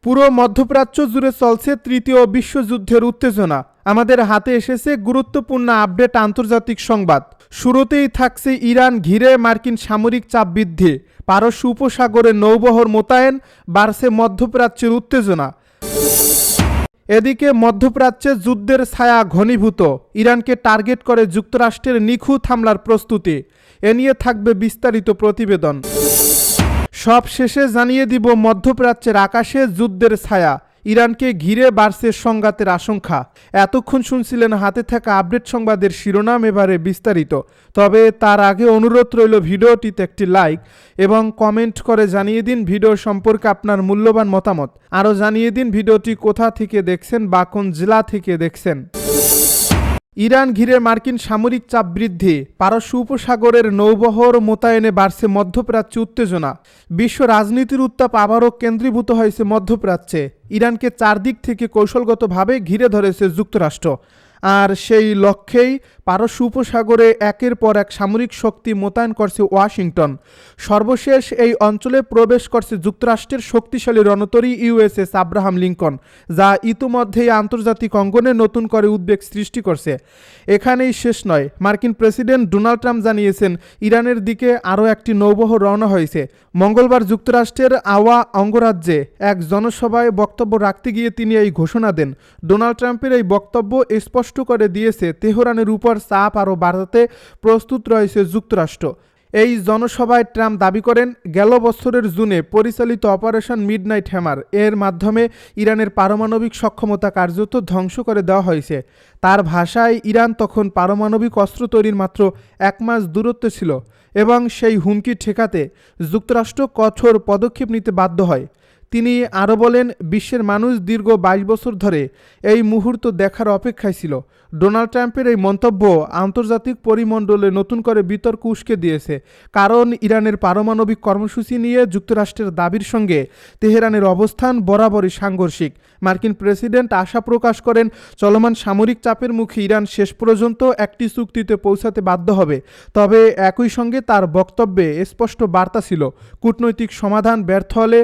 পুরো মধ্যপ্রাচ্য জুড়ে চলছে তৃতীয় বিশ্বযুদ্ধের উত্তেজনা। আমাদের হাতে এসেছে গুরুত্বপূর্ণ আপডেট আন্তর্জাতিক সংবাদ। শুরুতেই থাকছে ইরান ঘিরে মার্কিন সামরিক চাপ বৃদ্ধি, পারস্য উপসাগরে নৌবহর মোতায়েন, বাড়ছে মধ্যপ্রাচ্যের উত্তেজনা। এদিকে মধ্যপ্রাচ্যে যুদ্ধের ছায়া ঘনীভূত, ইরানকে টার্গেট করে যুক্তরাষ্ট্রের নিখুঁত হামলার প্রস্তুতি। এ নিয়ে থাকবে বিস্তারিত প্রতিবেদন। সব শেষে জানিয়ে দিব মধ্যপ্রাচ্যের আকাশে যুদ্ধের ছায়া, ইরানকে ঘিরে বাড়ছে সংঘাতের আশঙ্কা। এতক্ষণ শুনছিলেন হাতে থাকা আপডেট সংবাদের শিরোনাম, এবারে বিস্তারিত। তবে তার আগে অনুরোধ রইল ভিডিওটিতে একটি লাইক এবং কমেন্ট করে জানিয়ে দিন ভিডিও সম্পর্কে আপনার মূল্যবান মতামত। আরও জানিয়ে দিন ভিডিওটি কোথা থেকে দেখছেন বা কোন জেলা থেকে দেখছেন। ইরান ঘিরে মার্কিন সামরিক চাপ বৃদ্ধি, পারস্য উপসাগরের নৌবহর মোতায়েনে বাড়ছে মধ্যপ্রাচ্যে উত্তেজনা। বিশ্ব রাজনীতির উত্তাপ আবারও কেন্দ্রীভূত হয়েছে মধ্যপ্রাচ্যে। ইরানকে চারদিক থেকে কৌশলগতভাবে ঘিরে ধরেছে যুক্তরাষ্ট্র, আর সেই লক্ষ্যেই পারস্য উপসাগরে একের পর এক সামরিক শক্তি মোতায়েন করছে ওয়াশিংটন। সর্বশেষ এই অঞ্চলে প্রবেশ করছে যুক্তরাষ্ট্রের শক্তিশালী রণতরী ইউএসএস আব্রাহাম লিঙ্কন, যা ইতিমধ্যেই আন্তর্জাতিক অঙ্গনে নতুন করে উদ্বেগ সৃষ্টি করছে। এখানেই শেষ নয়, মার্কিন প্রেসিডেন্ট ডোনাল্ড ট্রাম্প জানিয়েছেন ইরানের দিকে আরও একটি নৌবহর রওনা হয়েছে। মঙ্গলবার যুক্তরাষ্ট্রের আওয়া অঙ্গরাজ্যে এক জনসভায় বক্তব্য রাখতে গিয়ে তিনি এই ঘোষণা দেন। ডোনাল্ড ট্রাম্পের এই বক্তব্য স্পষ্ট করে দিয়েছে তেহরানের উপর চাপ আরও বাড়াতে প্রস্তুত রয়েছে যুক্তরাষ্ট্র। এই জনসভায় ট্রাম্প দাবি করেন, গেল বছরের জুনে পরিচালিত অপারেশন মিডনাইট হ্যামার এর মাধ্যমে ইরানের পারমাণবিক সক্ষমতা কার্যত ধ্বংস করে দেওয়া হয়েছে। তার ভাষায়, ইরান তখন পারমাণবিক অস্ত্র তৈরির মাত্র 1 মাস দূরত্বে ছিল এবং সেই হুমকি ঠেকাতে যুক্তরাষ্ট্র কঠোর পদক্ষেপ নিতে বাধ্য হয়। তিনি আরও বলেন, বিশ্বের মানুষ দীর্ঘ 22 বছর ধরে এই মুহূর্ত দেখার অপেক্ষায় ছিল। ডোনাল্ড ট্রাম্পের এই মন্তব্য আন্তর্জাতিক পরিমণ্ডলে নতুন করে বিতর্ক উস্কে দিয়েছে, কারণ ইরানের পারমাণবিক কর্মসূচি নিয়ে যুক্তরাষ্ট্রের দাবির সঙ্গে তেহরানের অবস্থান বরাবরই সাংঘর্ষিক। মার্কিন প্রেসিডেন্ট আশা প্রকাশ করেন, চলমান সামরিক চাপের মুখে ইরান শেষ পর্যন্ত একটি চুক্তিতে পৌঁছাতে বাধ্য হবে। তবে একই সঙ্গে তার বক্তব্যে স্পষ্ট বার্তা ছিল, কূটনৈতিক সমাধান ব্যর্থ হলে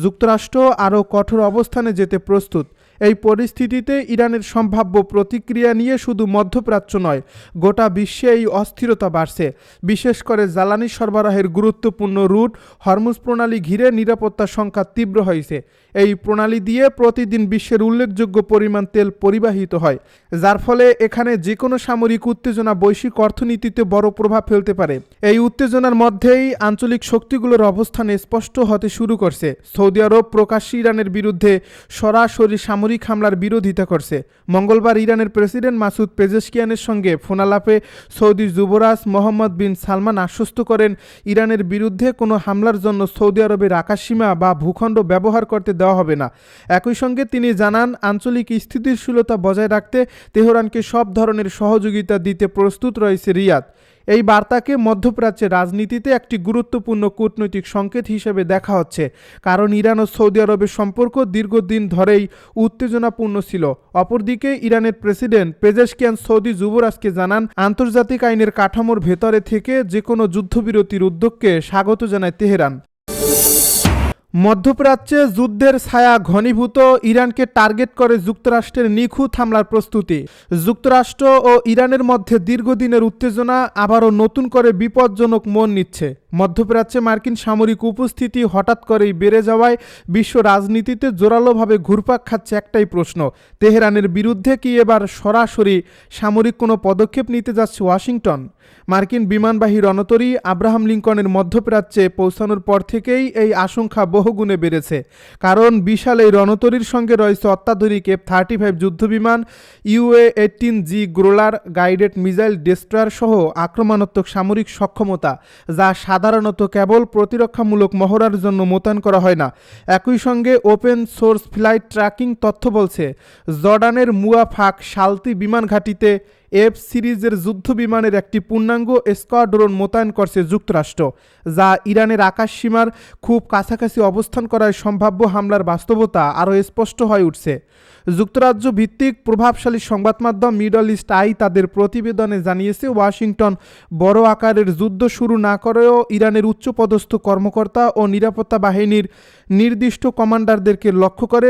যুক্তরাষ্ট্র আরও কঠোর অবস্থানে যেতে প্রস্তুত। এই পরিস্থিতিতে ইরানের সম্ভাব্য প্রতিক্রিয়া নিয়ে শুধু মধ্যপ্রাচ্য নয়, গোটা বিশ্বে এই অস্থিরতা বাড়ছে। বিশেষ করে জ্বালানি সরবরাহের গুরুত্বপূর্ণ রুট হরমুজ প্রণালী ঘিরে নিরাপত্তা সংখ্যা তীব্র হয়েছে। এই প্রণালী দিয়ে প্রতিদিন বিশ্বের উল্লেখযোগ্য পরিমাণ তেল পরিবাহিত হয়, যার ফলে এখানে যে কোনো সামরিক উত্তেজনা বৈশ্বিক অর্থনীতিতে বড় প্রভাব ফেলতে পারে। এই উত্তেজনার মধ্যেই আঞ্চলিক শক্তিগুলোর অবস্থান স্পষ্ট হতে শুরু করছে। সৌদি আরব প্রকাশ্যে ইরানের বিরুদ্ধে সরাসরি সামরিক হামলার বিরোধিতা করছে। মঙ্গলবার ইরানের প্রেসিডেন্ট মাসুদ পেজেশকিয়ানের সঙ্গে ফোনালাপে সৌদি যুবরাজ মোহাম্মদ বিন সালমান আশ্বস্ত করেন, ইরানের বিরুদ্ধে কোনো হামলার জন্য সৌদি আরবের আকাশসীমা বা ভূখণ্ড ব্যবহার করতে দেওয়া হবে না। একই সঙ্গে তিনি জানান, আঞ্চলিক স্থিতিশীলতা বজায় রাখতে তেহরানকে সব ধরনের সহযোগিতা দিতে প্রস্তুত রয়েছে রিয়াদ। এই বার্তাকে মধ্যপ্রাচ্যের রাজনীতিতে একটি গুরুত্বপূর্ণ কূটনৈতিক সংকেত হিসেবে দেখা হচ্ছে, কারণ ইরান ও সৌদি আরবের সম্পর্ক দীর্ঘদিন ধরেই উত্তেজনাপূর্ণ ছিল। অপরদিকে ইরানের প্রেসিডেন্ট পেজেশকিয়ান সৌদি যুবরাজকে জানান, আন্তর্জাতিক আইনের কাঠামোর ভেতরে থেকে যে কোনো যুদ্ধবিরতির উদ্যোগকে স্বাগত জানায় তেহরান। মধ্যপ্রাচ্যে যুদ্ধের ছায়া ঘনীভূত, ইরানকে টার্গেট করে যুক্তরাষ্ট্রের নিখুঁত হামলার প্রস্তুতি। যুক্তরাষ্ট্র ও ইরানের মধ্যে দীর্ঘদিনের উত্তেজনা আবারও নতুন করে বিপজ্জনক মন নিচ্ছে। মধ্যপ্রাচ্যে মার্কিন সামরিক উপস্থিতি হঠাৎ করেই বেড়ে যাওয়ায় বিশ্ব রাজনীতিতে জোরালোভাবে ঘুরপাক খাচ্ছে একটাই প্রশ্ন, তেহরানের বিরুদ্ধে কি এবার সরাসরি সামরিক কোনো পদক্ষেপ নিতে যাচ্ছে ওয়াশিংটন? মার্কিন বিমানবাহী রণতরী আব্রাহাম লিঙ্কনের মধ্যপ্রাচ্যে পৌঁছানোর পর থেকেই এই আশঙ্কা বহুগুণে বেড়েছে, কারণ বিশাল এই রণতরীর সঙ্গে রয়েছে অত্যাধুনিক F-35 যুদ্ধবিমান, UA-18G গ্রোলার গাইডেড মিসাইল ডেস্ট্রয়ার সহ আক্রমণাত্মক সামরিক সক্ষমতা, যা সাধারণত কেবল প্রতিরক্ষামূলক মহড়ার জন্য মোতায়েন করা হয় না। একই সঙ্গে ওপেন সোর্স ফ্লাইট ট্র্যাকিং তথ্য বলছে, জর্ডানের মুয়াফাক সালতি বিমান ঘাঁটিতে এফ সিরিজের যুদ্ধ বিমানের একটি পূর্ণাঙ্গ স্কোয়াড্রন মোতায়েন করছে যুক্তরাষ্ট্র, যা ইরানের আকাশ সীমার খুব কাছাকাছি অবস্থান করায় সম্ভাব্য হামলার বাস্তবতা আরও স্পষ্ট হয়ে উঠছে। যুক্তরাজ্য ভিত্তিক প্রভাবশালী সংবাদ মাধ্যম মিডল ইস্ট আই তাদের প্রতিবেদনে জানিয়েছে, ওয়াশিংটন বড় আকারের যুদ্ধ শুরু না করেও ইরানের উচ্চপদস্থ কর্মকর্তা ও নিরাপত্তা বাহিনীর নির্দিষ্ট কমান্ডারদেরকে লক্ষ্য করে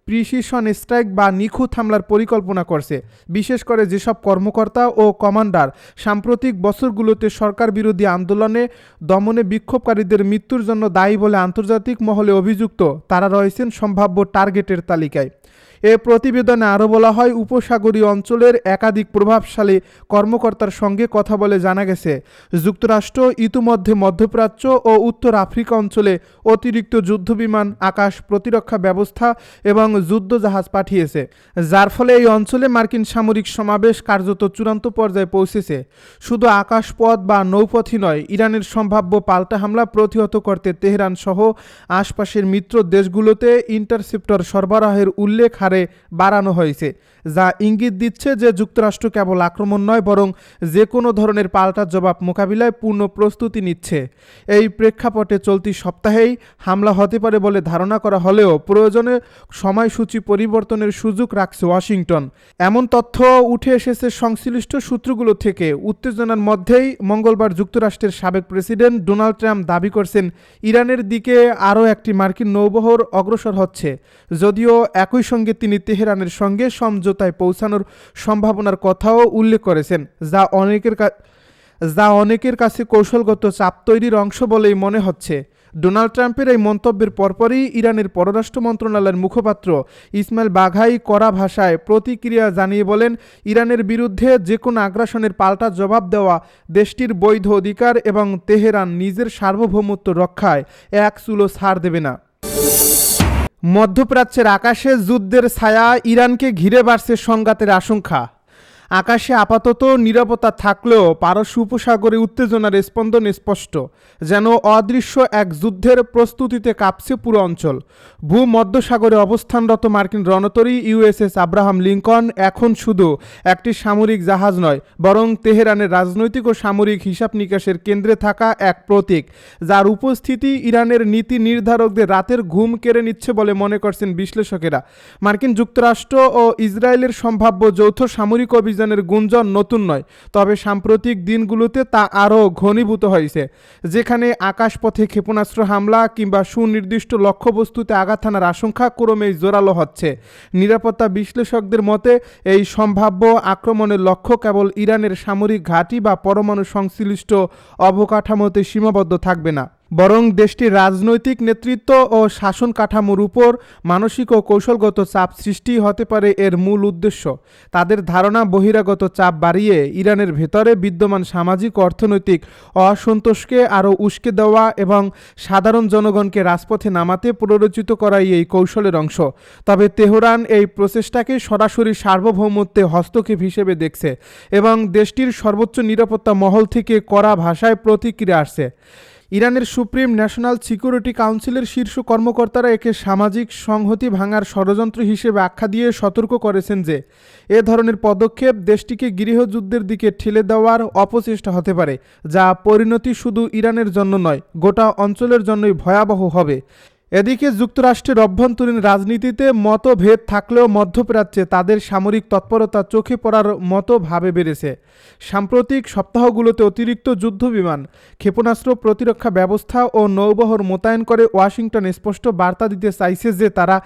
প্রিসিশন স্ট্রাইক বা নিখুঁত হামলার পরিকল্পনা করছে। বিশেষ করে যেসব কর্মকর্তা ও কমান্ডার সাম্প্রতিক বছরগুলোতে সরকার বিরোধী আন্দোলনে দমনে বিক্ষোভকারীদের মৃত্যুর জন্য দায়ী বলে আন্তর্জাতিক মহলে অভিযুক্ত, তারা রয়েছেন সম্ভাব্য টার্গেটের তালিকায়। এ প্রতিবেদনে আরও বলা হয়, উপসাগরীয় অঞ্চলের একাধিক প্রভাবশালী কর্মকর্তার সঙ্গে কথা বলে জানা গেছে, যুক্তরাষ্ট্র ইতিমধ্যে মধ্যপ্রাচ্য ও উত্তর আফ্রিকা অঞ্চলে অতিরিক্ত যুদ্ধবিমান, আকাশ প্রতিরক্ষা ব্যবস্থা এবং যুদ্ধজাহাজ পাঠিয়েছে, যার ফলে এই অঞ্চলে মার্কিন সামরিক সমাবেশ কার্যত চূড়ান্ত পর্যায়ে পৌঁছেছে। শুধু আকাশপথ বা নৌপথই নয়, ইরানের সম্ভাব্য পাল্টা হামলা প্রতিহত করতে তেহরান সহ আশপাশের মিত্র দেশগুলোতে ইন্টারসেপ্টর সরবরাহের উল্লেখ হারে বাড়ানো হয়েছে, যা ইঙ্গিত দিচ্ছে যে যুক্তরাষ্ট্র কেবল আক্রমণ নয়, বরং যে কোনো ধরনের পাল্টা জবাব মোকাবিলায় পূর্ণ প্রস্তুতি নিচ্ছে। এই প্রেক্ষাপটে চলতি সপ্তাহেই হামলা হতে পারে বলে ধারণা করা হলেও প্রয়োজনে সময়সূচি পরিবর্তনের সুযোগ রাখছে ওয়াশিংটন। এমন তথ্য উঠে এসেছে সংশ্লিষ্ট সূত্রগুলো থেকে। উত্তেজনার মধ্যেই মঙ্গলবার যুক্তরাষ্ট্রের সাবেক প্রেসিডেন্ট ডোনাল্ড ট্রাম্প দাবি করেছেন, ইরানের দিকে আরও একটি মার্কিন নৌবহর অগ্রসর হচ্ছে, যদিও একই সঙ্গে তিনি তেহরানের সঙ্গে সমঝোতায় পৌঁছানোর সম্ভাবনার কথাও উল্লেখ করেছেন, যা অনেকের কাছে কৌশলগত চাপ তৈরির অংশ বলেই মনে হচ্ছে। ডোনাল্ড ট্রাম্পের এই মন্তব্যের পরপরই ইরানের পররাষ্ট্র মন্ত্রণালয়ের মুখপাত্র ইসমাইল বাঘাই কড়া ভাষায় প্রতিক্রিয়া জানিয়ে বলেন, ইরানের বিরুদ্ধে যে কোনো আগ্রাসনের পাল্টা জবাব দেওয়া দেশটির বৈধ অধিকার এবং তেহরান নিজের সার্বভৌমত্ব রক্ষায় এক চুলো ছাড় দেবে না। মধ্যপ্রাচ্যের আকাশে যুদ্ধের ছায়া, ইরানকে ঘিরে বাড়ছে সংঘাতের আশঙ্কা। আকাশে আপাতত নিরাপত্তা থাকলেও পারস্য উপসাগরে উত্তেজনার স্পন্দন স্পষ্ট, যেন অদৃশ্য এক যুদ্ধের প্রস্তুতিতে কাঁপছে পুরো অঞ্চল। ভূমধ্যসাগরে অবস্থানরত মার্কিন রণতরী ইউএসএস আব্রাহাম লিঙ্কন এখন শুধু একটি সামরিক জাহাজ নয়, বরং তেহরানের রাজনৈতিক ও সামরিক হিসাব নিকাশের কেন্দ্রে থাকা এক প্রতীক, যার উপস্থিতি ইরানের নীতি নির্ধারকদের রাতের ঘুম কেড়ে নিচ্ছে বলে মনে করছেন বিশ্লেষকেরা। মার্কিন যুক্তরাষ্ট্র ও ইসরায়েলের সম্ভাব্য যৌথ সামরিক অভিযানের গুঞ্জন নতুন নয়, তবে সাম্প্রতিক দিনগুলোতে তা আরও ঘনীভূত হয়েছে, যেখানে আকাশপথে ক্ষেপণাস্ত্র হামলা কিংবা সুনির্দিষ্ট লক্ষ্যবস্তুতে আঘাত হানার আশঙ্কা ক্রমেই জোরালো হচ্ছে। নিরাপত্তা বিশ্লেষকদের মতে, এই সম্ভাব্য আক্রমণের লক্ষ্য কেবল ইরানের সামরিক ঘাঁটি বা পরমাণু সংশ্লিষ্ট অবকাঠামোতে সীমাবদ্ধ থাকবে না, বরং দেশটির রাজনৈতিক নেতৃত্ব ও শাসন কাঠামোর উপর মানসিক ও কৌশলগত চাপ সৃষ্টি হতে পারে এর মূল উদ্দেশ্য। তাদের ধারণা, বহিরাগত চাপ বাড়িয়ে ইরানের ভেতরে বিদ্যমান সামাজিক অর্থনৈতিক অসন্তোষকে আরও উস্কে দেওয়া এবং সাধারণ জনগণকে রাজপথে নামাতে প্ররোচিত করাই এই কৌশলের অংশ। তবে তেহরান এই প্রচেষ্টাকে সরাসরি সার্বভৌমত্বে হস্তক্ষেপ হিসেবে দেখছে এবং দেশটির সর্বোচ্চ নিরাপত্তা মহল থেকে কড়া ভাষায় প্রতিক্রিয়া আসছে। ইরানের সুপ্রিম ন্যাশনাল সিকিউরিটি কাউন্সিলের শীর্ষ কর্মকর্তারা একে সামাজিক সংহতি ভাঙার ষড়যন্ত্র হিসেবে আখ্যা দিয়ে সতর্ক করেছেন যে এ ধরনের পদক্ষেপ দেশটিকে গৃহযুদ্ধের দিকে ঠেলে দেওয়ার অপচেষ্টা হতে পারে, যা পরিণতি শুধু ইরানের জন্য নয়, গোটা অঞ্চলের জন্যই ভয়াবহ হবে। এদিকে যুক্তরাষ্ট্রের অভ্যন্তরীণ রাজনীতিতে মতভেদ থাকলেও মধ্যপ্রাচ্যে তাদের সামরিক তৎপরতা চোখে পড়ার মতো ভাবে বেড়েছে। সাম্প্রতিক সপ্তাহগুলোতে অতিরিক্ত যুদ্ধবিমান, ক্ষেপণাস্ত্র প্রতিরক্ষা ব্যবস্থা ও নৌবহর মোতায়েন করে ওয়াশিংটন স্পষ্ট বার্তা দিতে চাইছে যে তারা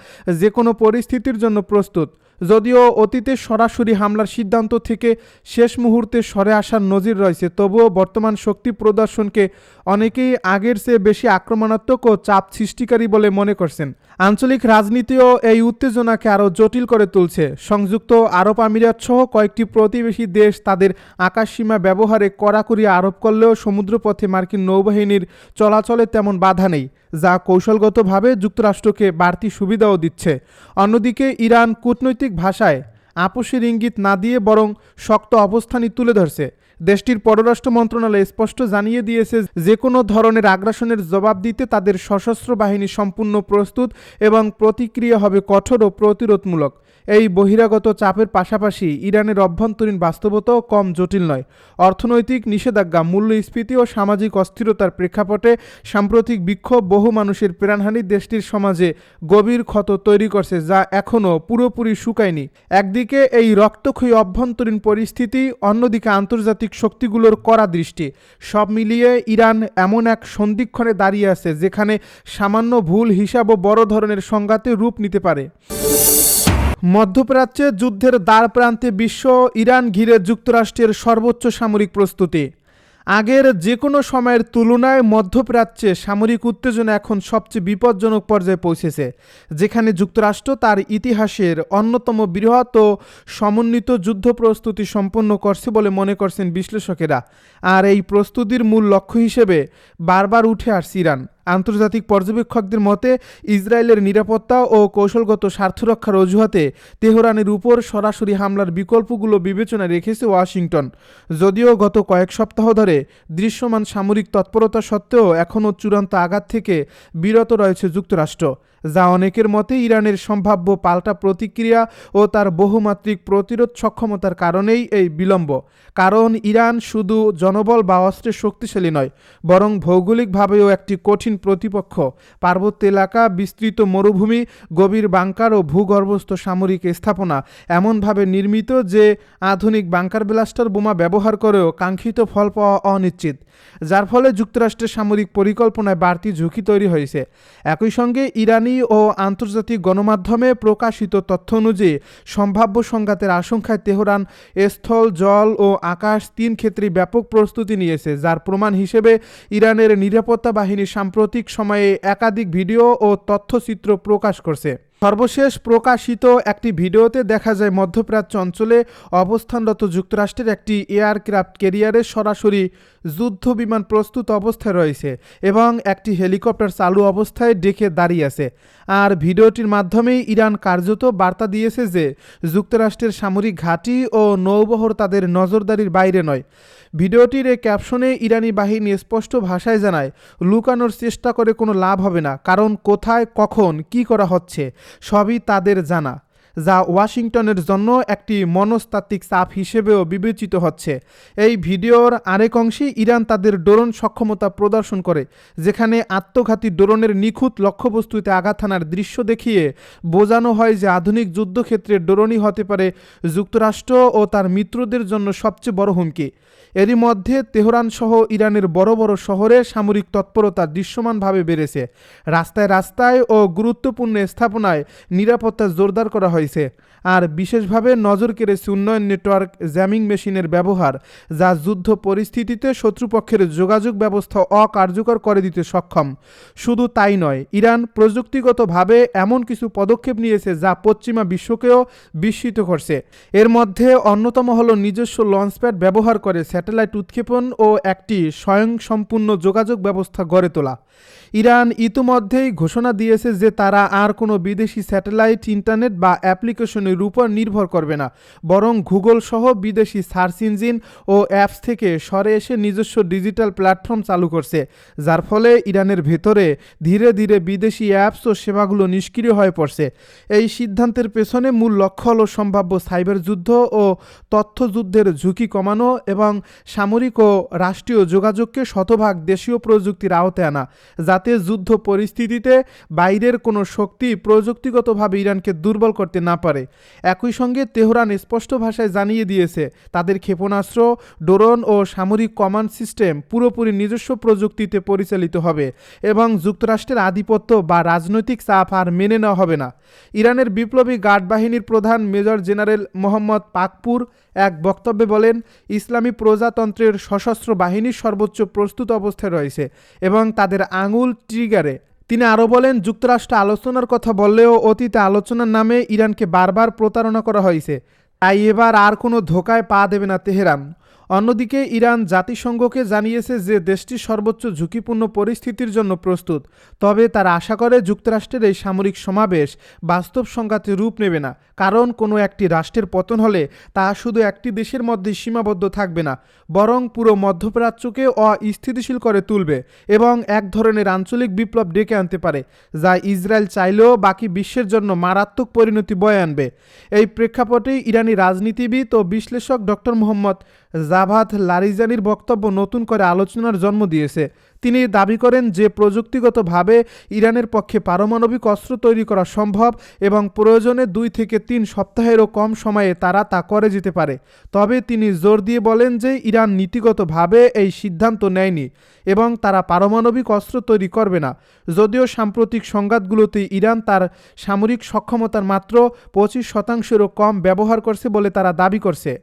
যে কোনো পরিস্থিতির জন্য প্রস্তুত। যদিও অতীতে সরাসরি হামলার সিদ্ধান্ত থেকে শেষ মুহূর্তে সরে আসার নজির রয়েছে, তবুও বর্তমান শক্তি প্রদর্শনকে অনেকেই আগের চেয়ে বেশি আক্রমণাত্মক ও চাপ সৃষ্টিকারী বলে মনে করছেন। আঞ্চলিক রাজনীতিও এই উত্তেজনাকে আরও জটিল করে তুলছে। সংযুক্ত আরব আমিরাত সহ কয়েকটি প্রতিবেশী দেশ তাদের আকাশসীমা ব্যবহারে কড়াকড়ি আরোপ করলেও সমুদ্রপথে মার্কিন নৌবাহিনীর চলাচলে তেমন বাধা নেই, যা কৌশলগতভাবে যুক্তরাষ্ট্রকে বাড়তি সুবিধাও দিচ্ছে। অন্যদিকে ইরান কূটনৈতিক ভাষায় আপোষের ইঙ্গিত না দিয়ে বরং শক্ত অবস্থানই তুলে ধরছে। দেশটির পররাষ্ট্র মন্ত্রণালয় স্পষ্ট জানিয়ে দিয়েছে যে কোনো ধরনের আগ্রাসনের জবাব দিতে তাদের সশস্ত্র বাহিনী সম্পূর্ণ প্রস্তুত এবং প্রতিক্রিয়া হবে কঠোর ও প্রতিরোধমূলক। এই বহিরাগত চাপের পাশাপাশি ইরানের অভ্যন্তরীণ বাস্তবতাও কম জটিল নয়। অর্থনৈতিক নিষেধাজ্ঞা, মূল্যস্ফীতি ও সামাজিক অস্থিরতার প্রেক্ষাপটে সাম্প্রতিক বিক্ষোভ বহু মানুষের প্রাণহানি দেশটির সমাজে গভীর ক্ষত তৈরি করছে, যা এখনও পুরোপুরি শুকায়নি। একদিকে এই রক্তক্ষয়ী অভ্যন্তরীণ পরিস্থিতি, অন্যদিকে আন্তর্জাতিক শক্তিগুলোর কড়া দৃষ্টি, সব মিলিয়ে ইরান এমন এক সন্ধিক্ষণে দাঁড়িয়ে আছে যেখানে সামান্য ভুল হিসাবও বড় ধরনের সংঘাতে রূপ নিতে পারে। মধ্যপ্রাচ্যে যুদ্ধের দ্বার প্রান্তে বিশ্ব, ইরান ঘিরে যুক্তরাষ্ট্রের সর্বোচ্চ সামরিক প্রস্তুতি। আগের যে কোনো সময়ের তুলনায় মধ্যপ্রাচ্যে সামরিক উত্তেজনা এখন সবচেয়ে বিপজ্জনক পর্যায়ে পৌঁছেছে, যেখানে যুক্তরাষ্ট্র তার ইতিহাসের অন্যতম বৃহৎ ও সমন্বিত যুদ্ধ প্রস্তুতি সম্পন্ন করছে বলে মনে করছেন বিশ্লেষকেরা। আর এই প্রস্তুতির মূল লক্ষ্য হিসেবে বারবার উঠে আসছে ইরান। আন্তর্জাতিক পর্যবেক্ষকদের মতে ইসরায়েলের নিরাপত্তা ও কৌশলগত স্বার্থরক্ষার অজুহাতে তেহরানের উপর সরাসরি হামলার বিকল্পগুলো বিবেচনায় রেখেছে ওয়াশিংটন। যদিও গত কয়েক সপ্তাহ ধরে দৃশ্যমান সামরিক তৎপরতা সত্ত্বেও এখনও চূড়ান্ত আঘাত থেকে বিরত রয়েছে যুক্তরাষ্ট্র, যা অনেকের মতে ইরানের সম্ভাব্য পাল্টা প্রতিক্রিয়া ও তার বহুমাত্রিক প্রতিরোধ সক্ষমতার কারণেই এই বিলম্ব। কারণ ইরান শুধু জনবল বা অস্ত্রে শক্তিশালী নয়, বরং ভৌগোলিকভাবেও একটি কঠিন প্রতিপক্ষ। পার্বত্য এলাকা, বিস্তৃত মরুভূমি, গভীর বাংকার ও ভূগর্ভস্থ সামরিক স্থাপনা এমনভাবে নির্মিত যে আধুনিক বাংকার ব্লাস্টার বোমা ব্যবহার করেও কাঙ্ক্ষিত ফল পাওয়া অনিশ্চিত, যার ফলে যুক্তরাষ্ট্রের সামরিক পরিকল্পনায় বাড়তি ঝুঁকি তৈরি হয়েছে। একই সঙ্গে ইরানি ও আন্তর্জাতিক গণমাধ্যমে প্রকাশিত তথ্য অনুযায়ী সম্ভাব্য সংঘাতের আশঙ্কায় তেহরান স্থল, জল ও আকাশ তিন ক্ষেত্রেই ব্যাপক প্রস্তুতি নিয়েছে, যার প্রমাণ হিসেবে ইরানের নিরাপত্তা বাহিনী সাম্প্রতিক সময়ে একাধিক ভিডিও ও তথ্যচিত্র প্রকাশ করছে। সর্বশেষ প্রকাশিত একটি ভিডিওতে দেখা যায় মধ্যপ্রাচ্য অঞ্চলে অবস্থানরত যুক্তরাষ্ট্রের একটি এয়ারক্রাফট ক্যারিয়ারে সরাসরি যুদ্ধ বিমান প্রস্তুত অবস্থায় রয়েছে এবং একটি হেলিকপ্টার চালু অবস্থায় ডেকে দাঁড়িয়ে আছে। আর ভিডিওটির মাধ্যমেই ইরান কার্যত বার্তা দিয়েছে যে যুক্তরাষ্ট্রের সামরিক ঘাঁটি ও নৌবহর তাদের নজরদারির বাইরে নয়। ভিডিওটির এই ক্যাপশনে ইরানি বাহিনী স্পষ্ট ভাষায় জানায়, লুকানোর চেষ্টা করে কোনো লাভ হবে না, কারণ কোথায়, কখন, কি করা হচ্ছে সবই তাদের জানা, যা ওয়াশিংটনের জন্য একটি মনস্তাত্ত্বিক চাপ হিসেবেও বিবেচিত হচ্ছে। এই ভিডিওর আরেক অংশে ইরান তাদের ড্রোন সক্ষমতা প্রদর্শন করে, যেখানে আত্মঘাতী ড্রোনের নিখুঁত লক্ষ্যবস্তুতে আঘাত হানার দৃশ্য দেখিয়ে বোঝানো হয় যে আধুনিক যুদ্ধক্ষেত্রে ড্রোনই হতে পারে যুক্তরাষ্ট্র ও তার মিত্রদের জন্য সবচেয়ে বড় হুমকি। এরই মধ্যে তেহরান সহ ইরানের বড় বড় শহরে সামরিক তৎপরতা দৃশ্যমানভাবে বেড়েছে। রাস্তায় রাস্তায় ও গুরুত্বপূর্ণ স্থাপনায় নিরাপত্তা জোরদার করা হয়েছে। আর বিশেষভাবে নজর কেড়েছে উন্নয়ন নেটওয়ার্ক জ্যামিং মেশিনের ব্যবহার, যা যুদ্ধ পরিস্থিতিতে শত্রুপক্ষের যোগাযোগ ব্যবস্থা অকার্যকর করে দিতে সক্ষম। শুধু তাই নয়, ইরান প্রযুক্তিগতভাবে এমন কিছু পদক্ষেপ নিয়েছে যা পশ্চিমা বিশ্বকেও বিস্মিত করছে। এর মধ্যে অন্যতম হল নিজস্ব লঞ্চপ্যাড ব্যবহার করে স্যাটেলাইট উৎক্ষেপণ ও একটি স্বয়ংসম্পূর্ণ যোগাযোগ ব্যবস্থা গড়ে তোলা। ইরান ইতিমধ্যেই ঘোষণা দিয়েছে যে তারা আর কোনো বিদেশি স্যাটেলাইট, ইন্টারনেট বা অ্যাপ্লিকেশনের উপর নির্ভর করবে না, বরং গুগল সহ বিদেশি সার্চ ইঞ্জিন ও অ্যাপস থেকে সরে এসে নিজস্ব ডিজিটাল প্ল্যাটফর্ম চালু করছে, যার ফলে ইরানের ভেতরে ধীরে ধীরে বিদেশি অ্যাপস ও সেবাগুলো নিষ্ক্রিয় হয়ে পড়ছে। এই সিদ্ধান্তের পেছনে মূল লক্ষ্য হল সম্ভাব্য সাইবার যুদ্ধ ও তথ্যযুদ্ধের ঝুঁকি কমানো এবং সামরিক ও রাষ্ট্রীয় যোগাযোগকে শতভাগ দেশীয় প্রযুক্তির আওতায় আনা, যাতে যুদ্ধ পরিস্থিতিতে বাইরের কোনো শক্তি প্রযুক্তিগতভাবে ইরানকে দুর্বল করতে না পারে। একই সঙ্গে তেহরান স্পষ্ট ভাষায় জানিয়ে দিয়েছে তাদের ক্ষেপণাস্ত্র, ড্রোন ও সামরিক কমান্ড সিস্টেম পুরোপুরি নিজস্ব প্রযুক্তিতে পরিচালিত হবে এবং যুক্তরাষ্ট্রের আধিপত্য বা রাজনৈতিক চাপ আর মেনে নেওয়া হবে না। ইরানের বিপ্লবী গার্ড বাহিনীর প্রধান মেজর জেনারেল মোহাম্মদ পাকপুর এক বক্তব্যে বলেন, ইসলামী প্রজাতন্ত্রের সশস্ত্র বাহিনী সর্বোচ্চ প্রস্তুত অবস্থায় রয়েছে এবং তাদের আঙুল ট্রিগারে। তিনি আরও বলেন, যুক্তরাষ্ট্র আলোচনার কথা বললেও অতীতে আলোচনার নামে ইরানকে বারবার প্রতারণা করা হয়েছে, তাই এবার আর কোনো ধোঁকায় পা দেবে না তেহরান। অন্যদিকে ইরান জাতিসংঘকে জানিয়েছে যে দেশটি সর্বোচ্চ ঝুঁকিপূর্ণ পরিস্থিতির জন্য প্রস্তুত, তবে তারা আশা করে যুক্তরাষ্ট্রের এই সামরিক সমাবেশ বাস্তব সংঘাতে রূপ নেবে না, কারণ কোনো একটি রাষ্ট্রের পতন হলে তা শুধু একটি দেশের মধ্যে সীমাবদ্ধ থাকবে না, বরং পুরো মধ্যপ্রাচ্যকে অস্থিতিশীল করে তুলবে এবং এক ধরনের আঞ্চলিক বিপ্লব ডেকে আনতে পারে, যা ইসরায়েল চাইলেও বাকি বিশ্বের জন্য মারাত্মক পরিণতি বয়ে আনবে। এই প্রেক্ষাপটে ইরানি রাজনীতিবিদ ও বিশ্লেষক ডক্টর মোহাম্মদ জাভাদ লারিজানির বক্তব্য নতুন করে আলোচনার জন্ম দিয়েছে। তিনি দাবি করেন যে প্রযুক্তিগতভাবে ইরানের পক্ষে পারমাণবিক অস্ত্র তৈরি করা সম্ভব এবং প্রয়োজনে 2 থেকে 3 সপ্তাহেরও কম সময়ে তারা তা করে যেতে পারে। তবে তিনি জোর দিয়ে বলেন যে ইরান নীতিগতভাবে এই সিদ্ধান্ত নেয়নি এবং তারা পারমাণবিক অস্ত্র তৈরি করবে না, যদিও সাম্প্রতিক সংঘাতগুলোতে ইরান তার সামরিক সক্ষমতার মাত্র 25%-এরও কম ব্যবহার করছে বলে তারা দাবি করছে।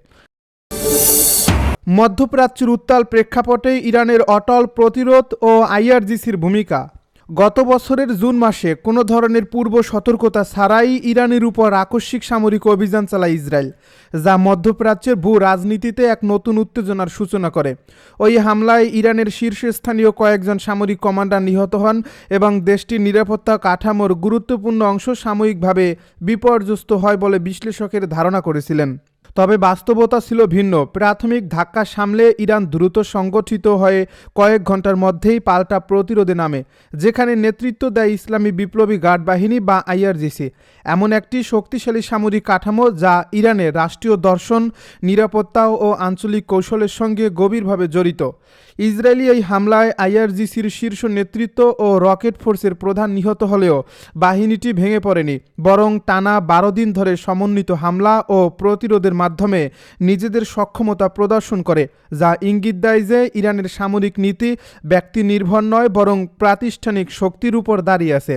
মধ্যপ্রাচ্যের উত্তাল প্রেক্ষাপটে ইরানের অটল প্রতিরোধ ও আইআরজিসির ভূমিকা। গত বছরের জুন মাসে কোনো ধরনের পূর্ব সতর্কতা ছাড়াই ইরানের উপর আকস্মিক সামরিক অভিযান চালায় ইসরায়েল, যা মধ্যপ্রাচ্যের ভূ রাজনীতিতে এক নতুন উত্তেজনার সূচনা করে। ওই হামলায় ইরানের শীর্ষস্থানীয় কয়েকজন সামরিক কমান্ডার নিহত হন এবং দেশটির নিরাপত্তা কাঠামোর গুরুত্বপূর্ণ অংশ সাময়িকভাবে বিপর্যস্ত হয় বলে বিশ্লেষকের ধারণা করেছিলেন। তবে বাস্তবতা ছিল ভিন্ন। প্রাথমিক ধাক্কা সামলে ইরান দ্রুত সংগঠিত হয়ে কয়েক ঘন্টার মধ্যেই পাল্টা প্রতিরোধে নামে, যেখানে নেতৃত্ব দেয় ইসলামী বিপ্লবী গার্ড বাহিনী বা আইআরজিসি, এমন একটি শক্তিশালী সামরিক কাঠামো যা ইরানের রাষ্ট্রীয় দর্শন, নিরাপত্তা ও আঞ্চলিক কৌশলের সঙ্গে গভীরভাবে জড়িত। ইসরায়েলি এই হামলায় আইআরজিসির শীর্ষ নেতৃত্ব ও রকেট ফোর্সের প্রধান নিহত হলেও বাহিনীটি ভেঙে পড়েনি, বরং টানা 12 দিন ধরে সমন্বিত হামলা ও প্রতিরোধের মাধ্যমে নিজেদের সক্ষমতা প্রদর্শন করে, যা ইঙ্গিত দেয় যে ইরানের সামরিক নীতি ব্যক্তি নির্ভর নয় বরং প্রাতিষ্ঠানিক শক্তির উপর দাঁড়িয়ে আছে।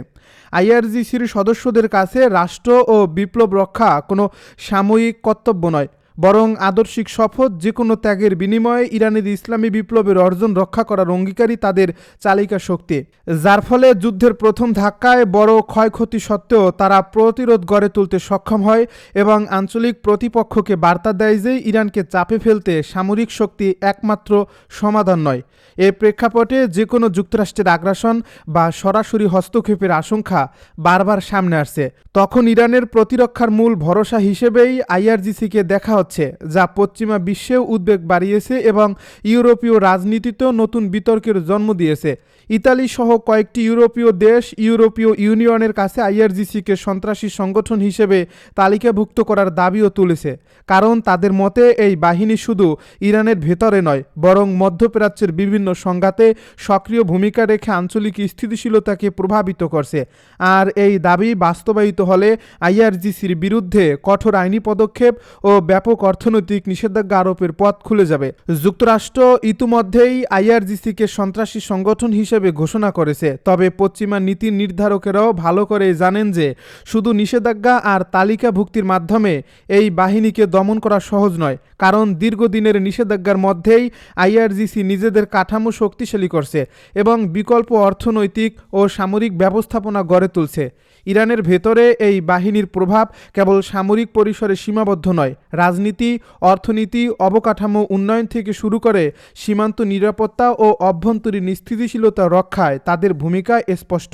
আইআরজিসির সদস্যদের কাছে রাষ্ট্র ও বিপ্লব রক্ষা কোনো সাময়িক কর্তব্য নয়, বরং আদর্শিক শপথ, যে কোনো ত্যাগের বিনিময়ে ইরানের ইসলামী বিপ্লবের অর্জন রক্ষা করার অঙ্গীকারী তাদের চালিকা শক্তি, যার ফলে যুদ্ধের প্রথম ধাক্কায় বড় ক্ষয়ক্ষতি সত্ত্বেও তারা প্রতিরোধ গড়ে তুলতে সক্ষম হয় এবং আঞ্চলিক প্রতিপক্ষকে বার্তা দেয় যে ইরানকে চাপে ফেলতে সামরিক শক্তি একমাত্র সমাধান নয়। এ প্রেক্ষাপটে যে কোনো যুক্তরাষ্ট্রের আগ্রাসন বা সরাসরি হস্তক্ষেপের আশঙ্কা বারবার সামনে আসছে। তখন ইরানের প্রতিরক্ষার মূল ভরসা হিসেবেই আইআরজিসিকে দেখা হচ্ছে, যা পশ্চিমা বিশ্বেও উদ্বেগ বাড়িয়েছে এবং ইউরোপীয় রাজনীতিতেও নতুন বিতর্কের জন্ম দিয়েছে। ইতালি সহ কয়েকটি ইউরোপীয় দেশ ইউরোপীয় ইউনিয়নের কাছে আইআরজিসিকে সন্ত্রাসী সংগঠন হিসেবে তালিকাভুক্ত করার দাবিও তুলেছে, কারণ তাদের মতে এই বাহিনী শুধু ইরানের ভেতরে নয় বরং মধ্যপ্রাচ্যের বিভিন্ন সংঘাতে সক্রিয় ভূমিকা রেখে আঞ্চলিক স্থিতিশীলতাকে প্রভাবিত করছে। আর এই দাবি বাস্তবায়িত হলে আইআরজিসির বিরুদ্ধে কঠোর আইনি পদক্ষেপ ও ব্যাপক অর্থনৈতিক নিষেধাজ্ঞা আরোপের পথ খুলে যাবে। যুক্তরাষ্ট্র ইতিমধ্যেই আইআরজিসিকে সন্ত্রাসী সংগঠন হিসেবে ঘোষণা করেছে, তবে পশ্চিমা নীতি নির্ধারকেরাও ভালো করে জানেন যে শুধু নিষেধাজ্ঞা আর তালিকাভুক্তির মাধ্যমে এই বাহিনীকে দমন করা সহজ নয়, কারণ দীর্ঘদিনের নিষেধাজ্ঞার মধ্যেই আইআরজিসি নিজেদের কাঠামো শক্তিশালী করছে এবং বিকল্প অর্থনৈতিক ও সামরিক ব্যবস্থাপনা গড়ে তুলছে। ইরানের ভেতরে এই বাহিনীর প্রভাব কেবল সামরিক পরিসরে সীমাবদ্ধ নয়, রাজনীতি, অর্থনীতি, অবকাঠামো উন্নয়ন থেকে শুরু করে সীমান্ত নিরাপত্তা ও অভ্যন্তরীণ স্থিতিশীলতা রক্ষায় তাদের ভূমিকা স্পষ্ট,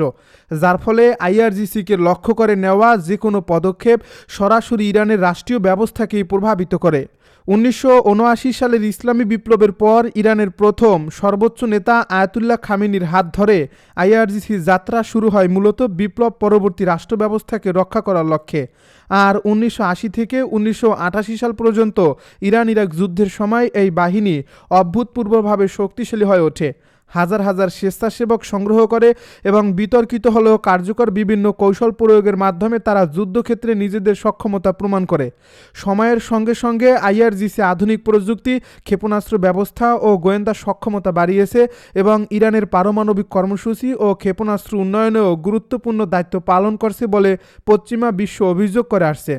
যার ফলে আইআরজিসিকে লক্ষ্য করে নেওয়া যে কোনো পদক্ষেপ সরাসরি ইরানের রাষ্ট্রীয় ব্যবস্থাকেই প্রভাবিত করে। 1979 সালের ইসলামী বিপ্লবের পর ইরানের প্রথম সর্বোচ্চ নেতা আয়াতুল্লাহ খামেনির হাত ধরে আইআরজিসির যাত্রা শুরু হয় মূলত বিপ্লব পরবর্তী রাষ্ট্র ব্যবস্থাকে রক্ষা করার লক্ষ্যে। আর 1980 থেকে 1988 সাল পর্যন্ত ইরান ইরাক যুদ্ধের সময় এই বাহিনী অভূতপূর্বভাবে শক্তিশালী হয়ে ওঠে। হাজার হাজার স্বেচ্ছাসেবক সংগ্রহ করে এবং বিতর্কিত হলেও কার্যকর বিভিন্ন কৌশল প্রয়োগের মাধ্যমে তারা যুদ্ধক্ষেত্রে নিজেদের সক্ষমতা প্রমাণ করে। সময়ের সঙ্গে সঙ্গে আইআরজিসি আধুনিক প্রযুক্তি, ক্ষেপণাস্ত্র ব্যবস্থা ও গোয়েন্দা সক্ষমতা বাড়িয়েছে এবং ইরানের পারমাণবিক কর্মসূচি ও ক্ষেপণাস্ত্র উন্নয়নেও গুরুত্বপূর্ণ দায়িত্ব পালন করছে বলে পশ্চিমা বিশ্ব অভিযোগ করে আসছে।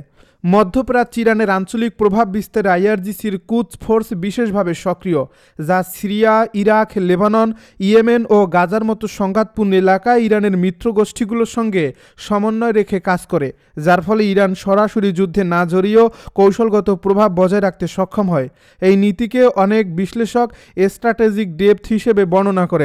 মধ্যপ্রাচ্য ইরানের আঞ্চলিক প্রভাব বিস্তারে আইআরজিসির কুদস ফোর্স বিশেষভাবে সক্রিয়, যা সিরিয়া, ইরাক, লেবানন, ইয়েমেন ও গাজার মতো সংঘাতপূর্ণ এলাকায় ইরানের মিত্র গোষ্ঠীগুলোর সঙ্গে সমন্বয় রেখে কাজ করে, যার ফলে ইরান সরাসরি যুদ্ধে না জড়িয়েও কৌশলগত প্রভাব বজায় রাখতে সক্ষম হয়। এই নীতিকে অনেক বিশ্লেষক স্ট্র্যাটেজিক ডেপথ হিসেবে বর্ণনা করেন।